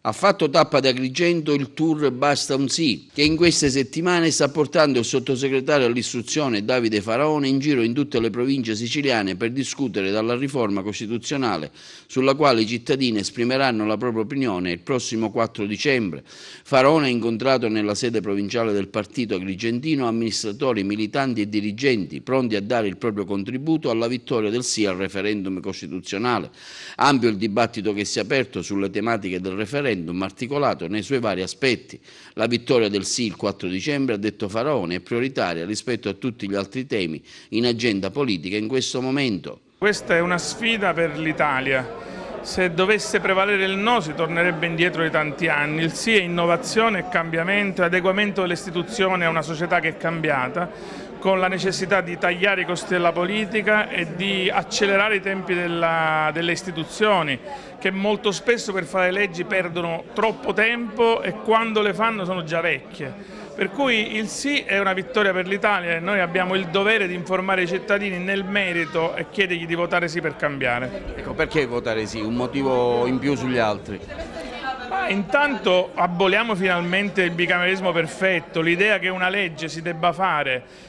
Ha fatto tappa ad Agrigento il tour Basta un sì, che in queste settimane sta portando il sottosegretario all'istruzione Davide Faraone in giro in tutte le province siciliane per discutere dalla riforma costituzionale sulla quale i cittadini esprimeranno la propria opinione il prossimo 4 dicembre. Faraone ha incontrato nella sede provinciale del partito agrigentino amministratori, militanti e dirigenti pronti a dare il proprio contributo alla vittoria del sì al referendum costituzionale. Ampio il dibattito che si è aperto sulle tematiche del referendum, articolato nei suoi vari aspetti. La vittoria del sì il 4 dicembre, ha detto Faraone, è prioritaria rispetto a tutti gli altri temi in agenda politica in questo momento. Questa è una sfida per l'Italia. Se dovesse prevalere il no si tornerebbe indietro di tanti anni. Il sì è innovazione, è cambiamento, è adeguamento delle istituzioni a una società che è cambiata, con la necessità di tagliare i costi della politica e di accelerare i tempi delle istituzioni, che molto spesso per fare leggi perdono troppo tempo e quando le fanno sono già vecchie. Per cui il sì è una vittoria per l'Italia e noi abbiamo il dovere di informare i cittadini nel merito e chiedergli di votare sì per cambiare. Ecco, perché votare sì? Un motivo in più sugli altri? Intanto aboliamo finalmente il bicameralismo perfetto, l'idea che una legge si debba fare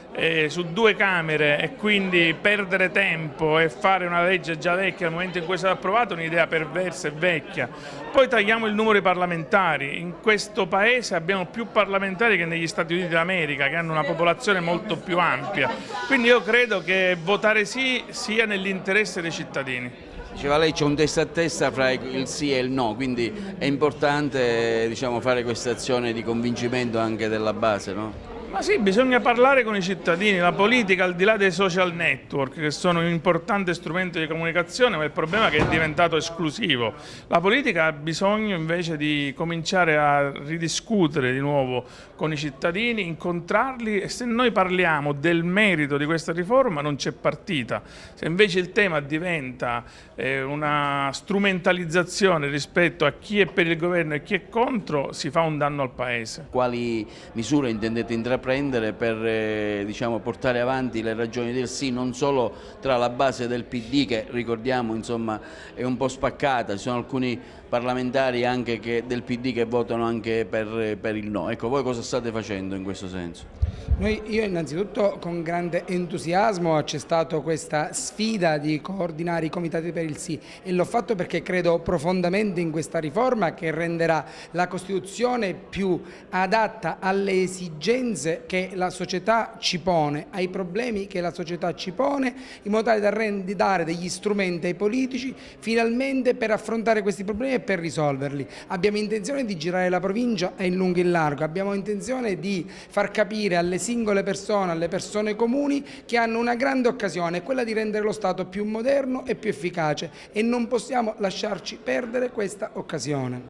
su due Camere e quindi perdere tempo e fare una legge già vecchia al momento in cui è stata approvata è un'idea perversa e vecchia. Poi tagliamo il numero di parlamentari. In questo Paese abbiamo più parlamentari che negli Stati Uniti d'America, che hanno una popolazione molto più ampia. Quindi io credo che votare sì sia nell'interesse dei cittadini. Diceva lei c'è un testa a testa fra il sì e il no, quindi è importante, diciamo, fare questa azione di convincimento anche della base, no? Ma sì, bisogna parlare con i cittadini, la politica al di là dei social network che sono un importante strumento di comunicazione, ma il problema è che è diventato esclusivo. La politica ha bisogno invece di cominciare a ridiscutere di nuovo con i cittadini, incontrarli e se noi parliamo del merito di questa riforma non c'è partita. Se invece il tema diventa una strumentalizzazione rispetto a chi è per il governo e chi è contro, si fa un danno al Paese. Quali misure intendete intraprendere per diciamo, portare avanti le ragioni del sì, non solo tra la base del PD che ricordiamo insomma, è un po' spaccata, ci sono alcuni parlamentari anche del PD che votano anche per il no. Ecco, voi cosa state facendo in questo senso? Io innanzitutto con grande entusiasmo ho accettato questa sfida di coordinare i comitati per il sì e l'ho fatto perché credo profondamente in questa riforma che renderà la Costituzione più adatta alle esigenze che la società ci pone, ai problemi che la società ci pone, in modo tale da dare degli strumenti ai politici finalmente per affrontare questi problemi e per risolverli. Abbiamo intenzione di girare la provincia in lungo e in largo, abbiamo intenzione di far capire alle singole persone, alle persone comuni che hanno una grande occasione, quella di rendere lo Stato più moderno e più efficace e non possiamo lasciarci perdere questa occasione.